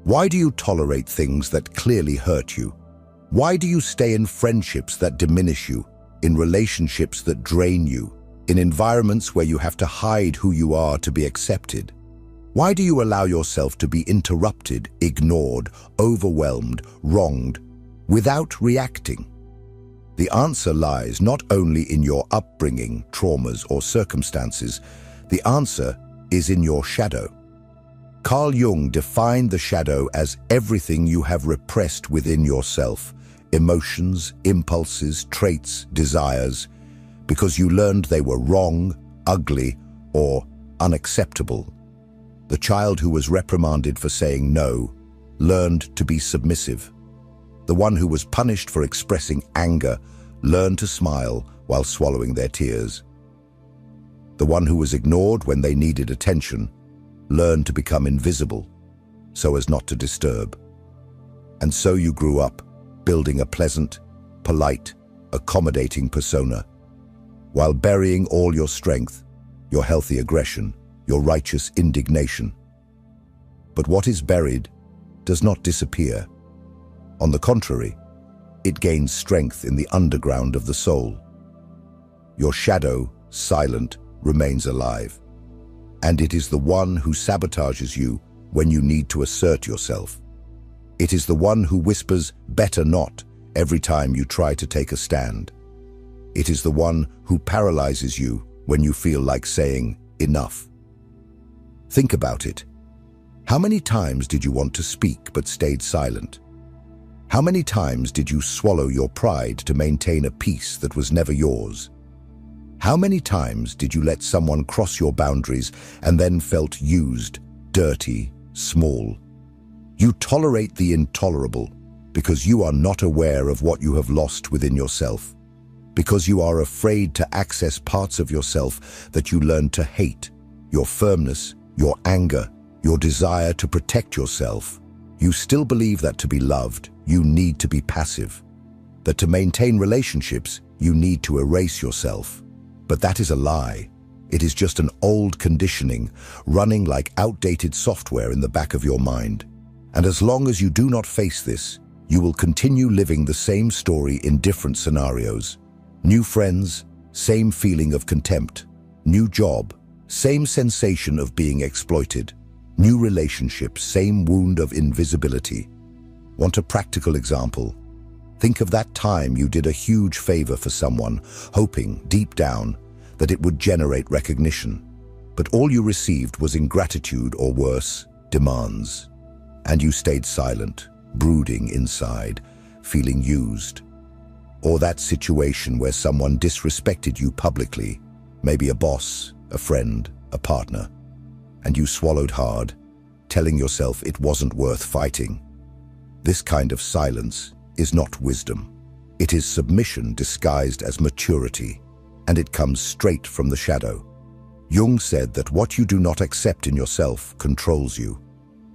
Why do you tolerate things that clearly hurt you? Why do you stay in friendships that diminish you, in relationships that drain you, in environments where you have to hide who you are to be accepted? Why do you allow yourself to be interrupted, ignored, overwhelmed, wronged, without reacting? The answer lies not only in your upbringing, traumas, or circumstances. The answer is in your shadow. Carl Jung defined the shadow as everything you have repressed within yourself, emotions, impulses, traits, desires, because you learned they were wrong, ugly, or unacceptable. The child who was reprimanded for saying no learned to be submissive. The one who was punished for expressing anger learned to smile while swallowing their tears. The one who was ignored when they needed attention learned to become invisible so as not to disturb. And so you grew up, building a pleasant, polite, accommodating persona, while burying all your strength, your healthy aggression, your righteous indignation. But what is buried does not disappear. On the contrary, it gains strength in the underground of the soul. Your shadow, silent, remains alive, and it is the one who sabotages you when you need to assert yourself. It is the one who whispers, "Better not," every time you try to take a stand. It is the one who paralyzes you when you feel like saying, "Enough." Think about it. How many times did you want to speak but stayed silent? How many times did you swallow your pride to maintain a peace that was never yours? How many times did you let someone cross your boundaries and then felt used, dirty, small? You tolerate the intolerable because you are not aware of what you have lost within yourself, because you are afraid to access parts of yourself that you learned to hate, your firmness, your anger, your desire to protect yourself. You still believe that to be loved, you need to be passive, that to maintain relationships, you need to erase yourself. But that is a lie. It is just an old conditioning running like outdated software in the back of your mind. And as long as you do not face this, you will continue living the same story in different scenarios. New friends, same feeling of contempt. New job, same sensation of being exploited. New relationship, same wound of invisibility. Want a practical example? Think of that time you did a huge favor for someone, hoping, deep down, that it would generate recognition. But all you received was ingratitude or worse, demands. And you stayed silent, brooding inside, feeling used. Or that situation where someone disrespected you publicly, maybe a boss, a friend, a partner, and you swallowed hard, telling yourself it wasn't worth fighting. This kind of silence is not wisdom. It is submission disguised as maturity, and it comes straight from the shadow. Jung said that what you do not accept in yourself controls you.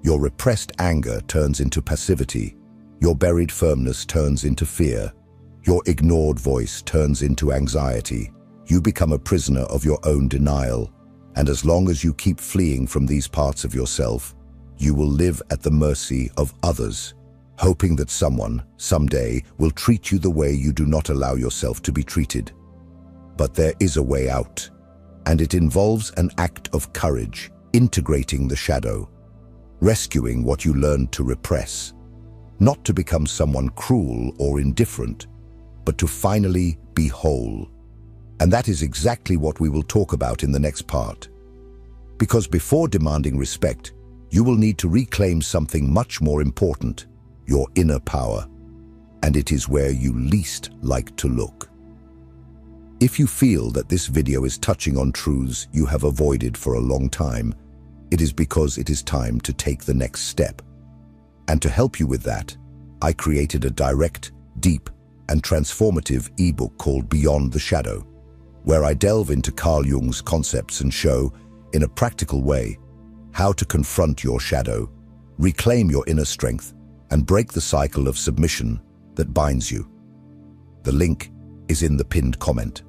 Your repressed anger turns into passivity. Your buried firmness turns into fear. Your ignored voice turns into anxiety. You become a prisoner of your own denial. And as long as you keep fleeing from these parts of yourself, you will live at the mercy of others, hoping that someone, someday, will treat you the way you do not allow yourself to be treated. But there is a way out, and it involves an act of courage, integrating the shadow, rescuing what you learned to repress, not to become someone cruel or indifferent, but to finally be whole. And that is exactly what we will talk about in the next part. Because before demanding respect, you will need to reclaim something much more important, your inner power. And it is where you least like to look. If you feel that this video is touching on truths you have avoided for a long time, it is because it is time to take the next step. And to help you with that, I created a direct, deep, and transformative ebook called Beyond the Shadow, where I delve into Carl Jung's concepts and show, in a practical way, how to confront your shadow, reclaim your inner strength, and break the cycle of submission that binds you. The link is in the pinned comment.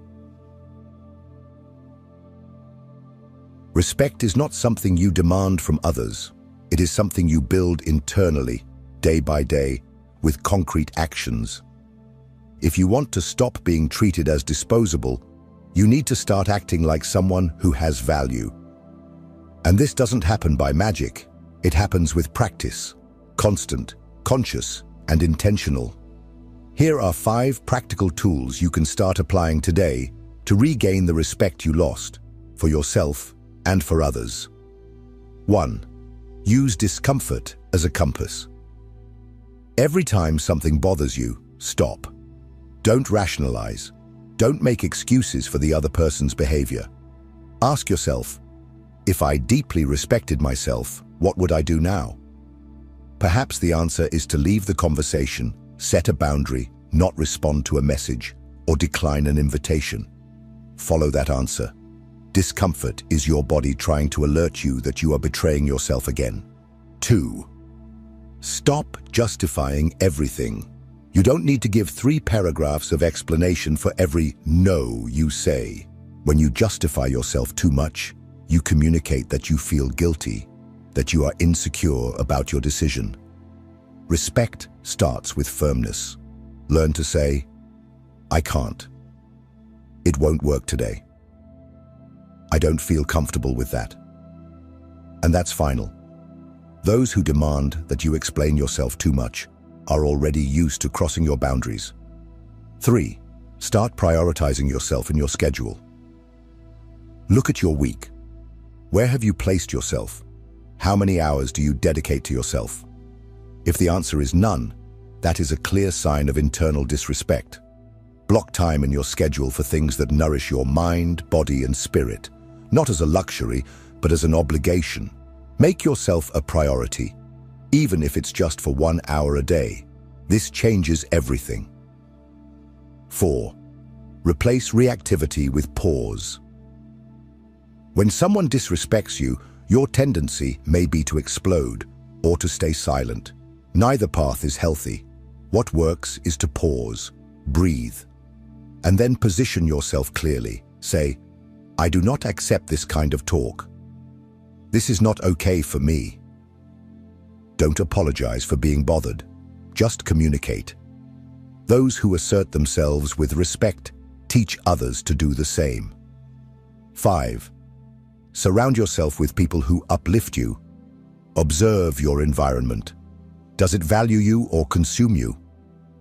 Respect is not something you demand from others. It is something you build internally, day by day, with concrete actions. If you want to stop being treated as disposable, you need to start acting like someone who has value. And this doesn't happen by magic. It happens with practice, constant, conscious, and intentional. Here are 5 practical tools you can start applying today to regain the respect you lost, for yourself and for others. 1. Use discomfort as a compass. Every time something bothers you, stop. Don't rationalize. Don't make excuses for the other person's behavior. Ask yourself, if I deeply respected myself, what would I do now? Perhaps the answer is to leave the conversation, set a boundary, not respond to a message, or decline an invitation. Follow that answer. Discomfort is your body trying to alert you that you are betraying yourself again. 2. Stop justifying everything. You don't need to give 3 paragraphs of explanation for every no you say. When you justify yourself too much, you communicate that you feel guilty, that you are insecure about your decision. Respect starts with firmness. Learn to say, I can't. It won't work today. I don't feel comfortable with that. And that's final. Those who demand that you explain yourself too much are already used to crossing your boundaries. 3. Start prioritizing yourself in your schedule. Look at your week. Where have you placed yourself? How many hours do you dedicate to yourself? If the answer is none, that is a clear sign of internal disrespect. Block time in your schedule for things that nourish your mind, body, and spirit, not as a luxury, but as an obligation. Make yourself a priority, even if it's just for 1 hour a day. This changes everything. 4. Replace reactivity with pause. When someone disrespects you, your tendency may be to explode or to stay silent. Neither path is healthy. What works is to pause, breathe, and then position yourself clearly. Say, I do not accept this kind of talk. This is not okay for me. Don't apologize for being bothered. Just communicate. Those who assert themselves with respect teach others to do the same. 5. Surround yourself with people who uplift you. Observe your environment. Does it value you or consume you?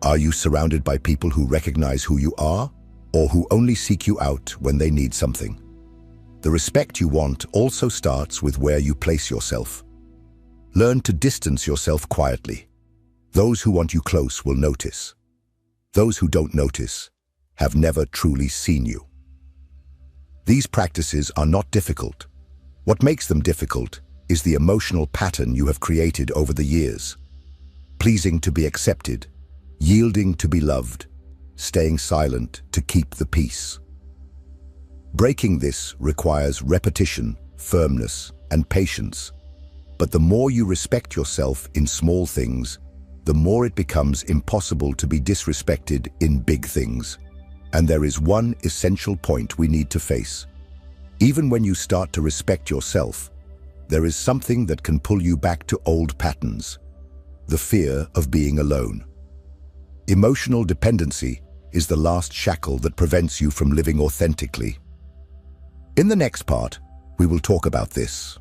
Are you surrounded by people who recognize who you are, or who only seek you out when they need something? The respect you want also starts with where you place yourself. Learn to distance yourself quietly. Those who want you close will notice. Those who don't notice have never truly seen you. These practices are not difficult. What makes them difficult is the emotional pattern you have created over the years. Pleasing to be accepted, yielding to be loved, staying silent to keep the peace. Breaking this requires repetition, firmness, and patience. But the more you respect yourself in small things, the more it becomes impossible to be disrespected in big things. And there is one essential point we need to face. Even when you start to respect yourself, there is something that can pull you back to old patterns. The fear of being alone. Emotional dependency is the last shackle that prevents you from living authentically. In the next part, we will talk about this.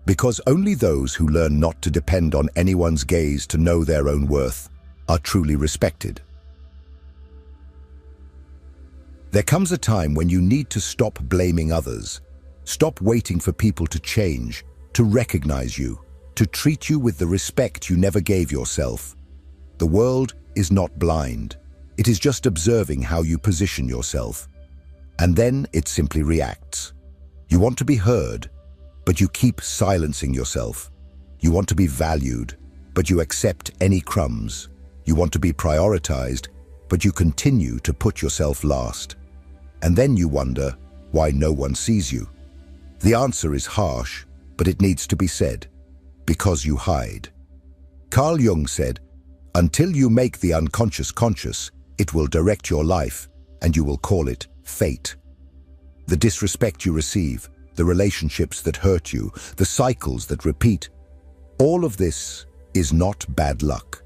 Because only those who learn not to depend on anyone's gaze to know their own worth are truly respected. There comes a time when you need to stop blaming others. Stop waiting for people to change, to recognize you, to treat you with the respect you never gave yourself. The world is not blind. It is just observing how you position yourself. And then it simply reacts. You want to be heard, but you keep silencing yourself. You want to be valued, but you accept any crumbs. You want to be prioritized, but you continue to put yourself last. And then you wonder why no one sees you. The answer is harsh, but it needs to be said. Because you hide. Carl Jung said, until you make the unconscious conscious, it will direct your life, and you will call it fate. The disrespect you receive, the relationships that hurt you, the cycles that repeat, All of this is not bad luck.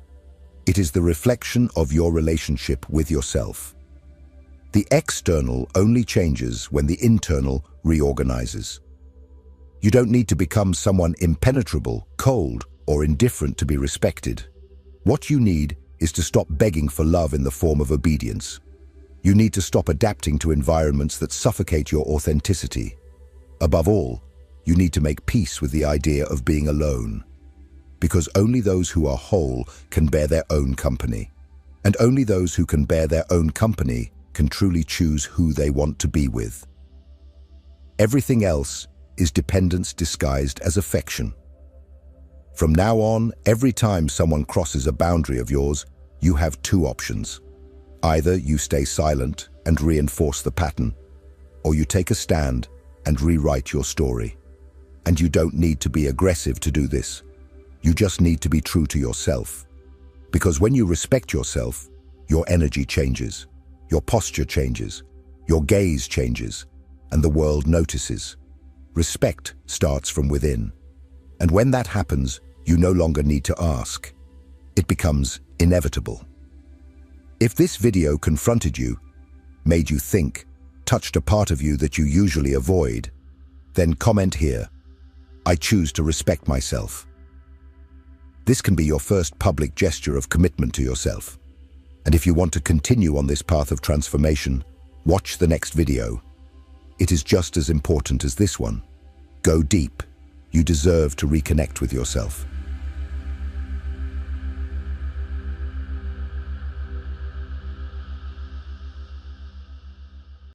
It is the reflection of your relationship with yourself. The external only changes when the internal reorganizes. You don't need to become someone impenetrable, cold, or indifferent to be respected. What you need is to stop begging for love in the form of obedience. You need to stop adapting to environments that suffocate your authenticity. Above all, you need to make peace with the idea of being alone. Because only those who are whole can bear their own company. And only those who can bear their own company can truly choose who they want to be with. Everything else is dependence disguised as affection. From now on, every time someone crosses a boundary of yours, you have two options. Either you stay silent and reinforce the pattern, or you take a stand and rewrite your story. And you don't need to be aggressive to do this. You just need to be true to yourself. Because when you respect yourself, your energy changes, your posture changes, your gaze changes, and the world notices. Respect starts from within. And when that happens, you no longer need to ask. It becomes inevitable. If this video confronted you, made you think, touched a part of you that you usually avoid, then comment here, "I choose to respect myself." This can be your first public gesture of commitment to yourself. And if you want to continue on this path of transformation, watch the next video. It is just as important as this one. Go deep. You deserve to reconnect with yourself.